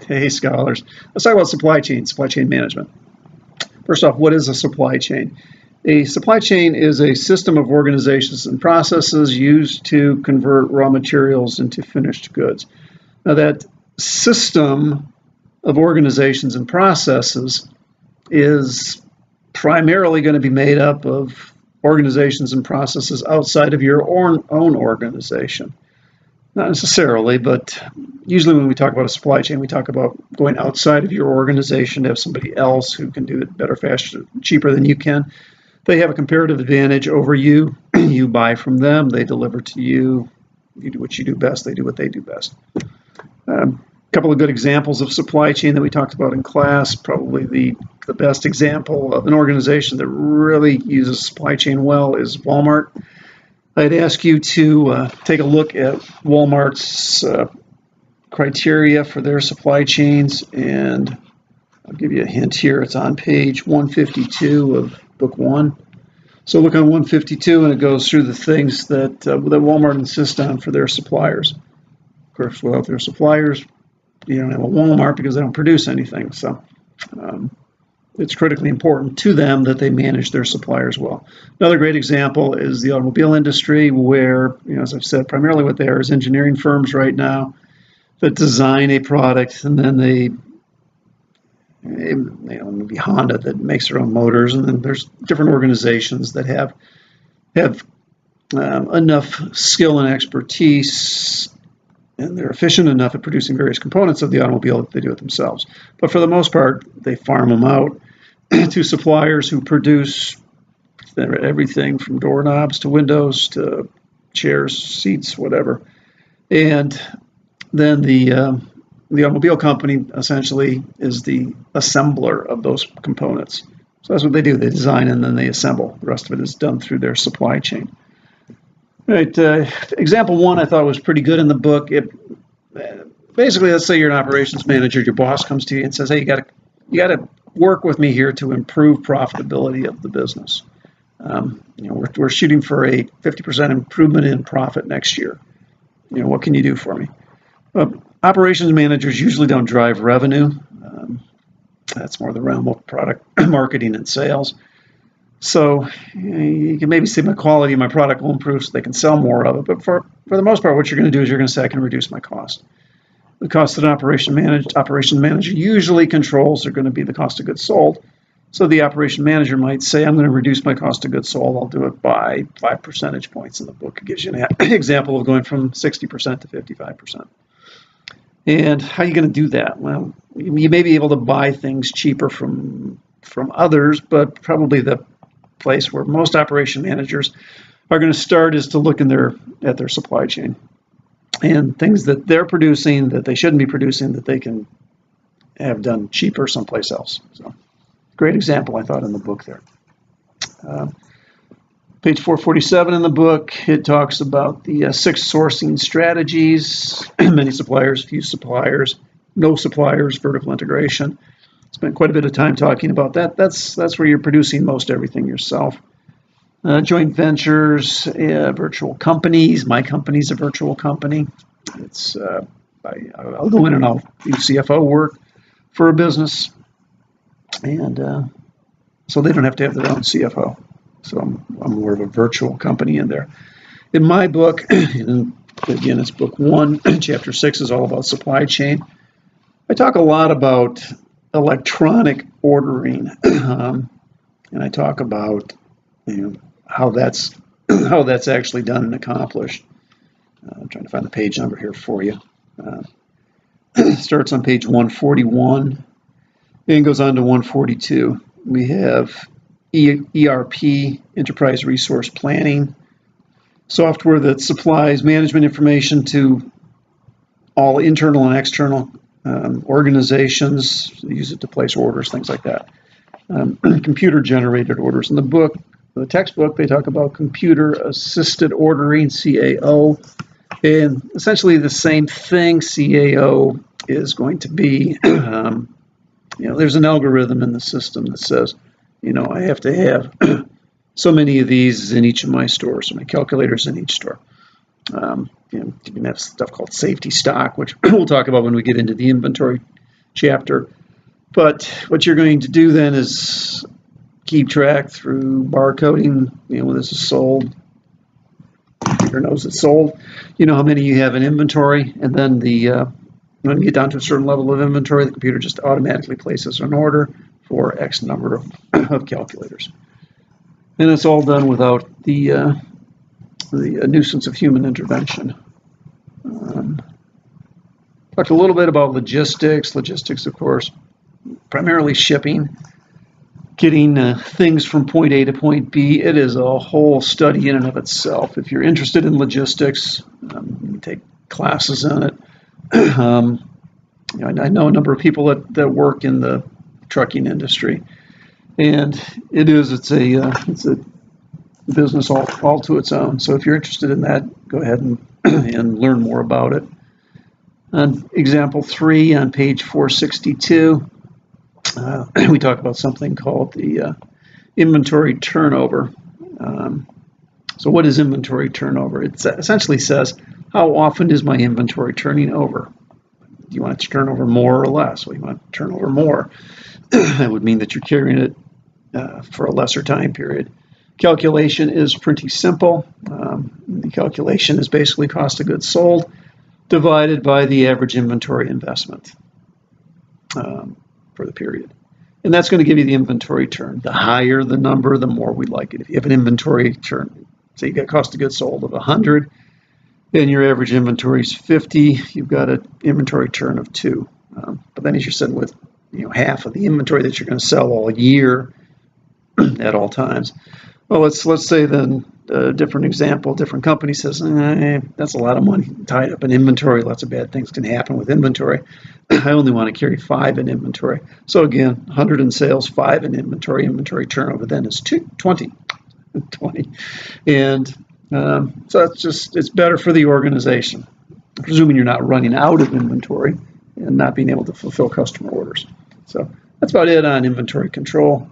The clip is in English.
Hey, scholars. Let's talk about supply chain management. First off, what is a supply chain? A supply chain is a system of organizations and processes used to convert raw materials into finished goods. Now, that system of organizations and processes is primarily going to be made up of organizations and processes outside of your own organization. Not necessarily, but usually when we talk about a supply chain, we talk about going outside of your organization to have somebody else who can do it better, faster, cheaper than you can. They have a comparative advantage over you. You buy from them, they deliver to you. You do what you do best, they do what they do best. A couple of good examples of supply chain that we talked about in class. Probably the best example of an organization that really uses supply chain well is Walmart. I'd ask you to take a look at Walmart's criteria for their supply chains, and I'll give you a hint here. It's on page 152 of book 1. So look on 152, and it goes through the things that Walmart insists on for their suppliers. Of course, without their suppliers, you don't have a Walmart because they don't produce anything. So it's critically important to them that they manage their suppliers well. Another great example is the automobile industry, where, as I've said, primarily what they are is engineering firms right now that design a product, and then maybe Honda that makes their own motors, and then there's different organizations that have enough skill and expertise, and they're efficient enough at producing various components of the automobile that they do it themselves. But for the most part, they farm them out to suppliers who produce everything from doorknobs to windows to chairs, seats, whatever. And then the automobile company essentially is the assembler of those components. So that's what they do. They design and then they assemble. The rest of it is done through their supply chain. All right, example 1 I thought was pretty good in the book. Basically, let's say you're an operations manager. Your boss comes to you and says, "Hey, you got to work with me here to improve profitability of the business. We're shooting for a 50% improvement in profit next year. What can you do for me?" Operations managers usually don't drive revenue. That's more the realm of product marketing and sales. So you can maybe say my quality of my product will improve so they can sell more of it. But for the most part, what you're going to do is you're going to say, I can reduce my cost. The cost that an operation manager usually controls are going to be the cost of goods sold. So the operation manager might say, I'm going to reduce my cost of goods sold. I'll do it by 5 percentage points. In the book, it gives you an example of going from 60% to 55%. And how are you going to do that? Well, you may be able to buy things cheaper from others, but probably the place where most operation managers are going to start is to look at their supply chain and things that they're producing that they shouldn't be producing that they can have done cheaper someplace else. So, great example, I thought, in the book there. Page 447 in the book, it talks about the 6 sourcing strategies. Many suppliers, few suppliers, no suppliers, vertical integration. Spent quite a bit of time talking about that. That's where you're producing most everything yourself. Joint ventures, virtual companies. My company's a virtual company. I'll go in and I'll do CFO work for a business, and so they don't have to have their own CFO. So I'm more of a virtual company in there. In my book, and again, it's book 1, chapter 6 is all about supply chain. I talk a lot about electronic ordering, and I talk about how that's actually done and accomplished. I'm trying to find the page number here for you. It starts on page 141 and goes on to 142. We have ERP, Enterprise Resource Planning, software that supplies management information to all internal and external organizations. They use it to place orders, things like that. Computer-generated orders. In the textbook, they talk about computer-assisted ordering, CAO, and essentially the same thing. CAO is going to be, there's an algorithm in the system that says, I have to have so many of these in each of my stores, so my calculators in each store. You can have stuff called safety stock, which we'll talk about when we get into the inventory chapter. But what you're going to do then is keep track through barcoding, when this is sold. Computer knows it's sold. You know how many you have in inventory, and then when you get down to a certain level of inventory, the computer just automatically places an order for X number of calculators. And it's all done without the nuisance of human intervention. Talked a little bit about logistics. Logistics, of course, primarily shipping, getting things from point A to point B. It is a whole study in and of itself. If you're interested in logistics, you take classes in it. I know a number of people that work in the trucking industry, and it's a business all to its own. So if you're interested in that, go ahead and learn more about it. On example 3 on page 462, we talk about something called the inventory turnover. So what is inventory turnover? It essentially says, how often is my inventory turning over? Do you want it to turn over more or less? Well, you want it to turn over more. That would mean that you're carrying it for a lesser time period. Calculation is pretty simple. The calculation is basically cost of goods sold divided by the average inventory investment for the period. And that's going to give you the inventory turn. The higher the number, the more we like it. If you have an inventory turn, say you got cost of goods sold of 100, and your average inventory is 50, you've got an inventory turn of 2. But then as you're sitting with half of the inventory that you're going to sell all year at all times. Well, let's say then a different example, different company says, that's a lot of money tied up in inventory. Lots of bad things can happen with inventory. I only want to carry 5 in inventory. So again, 100 in sales, 5 in inventory. Inventory turnover then is 20. And so it's better for the organization, presuming you're not running out of inventory and not being able to fulfill customer orders. So that's about it on inventory control.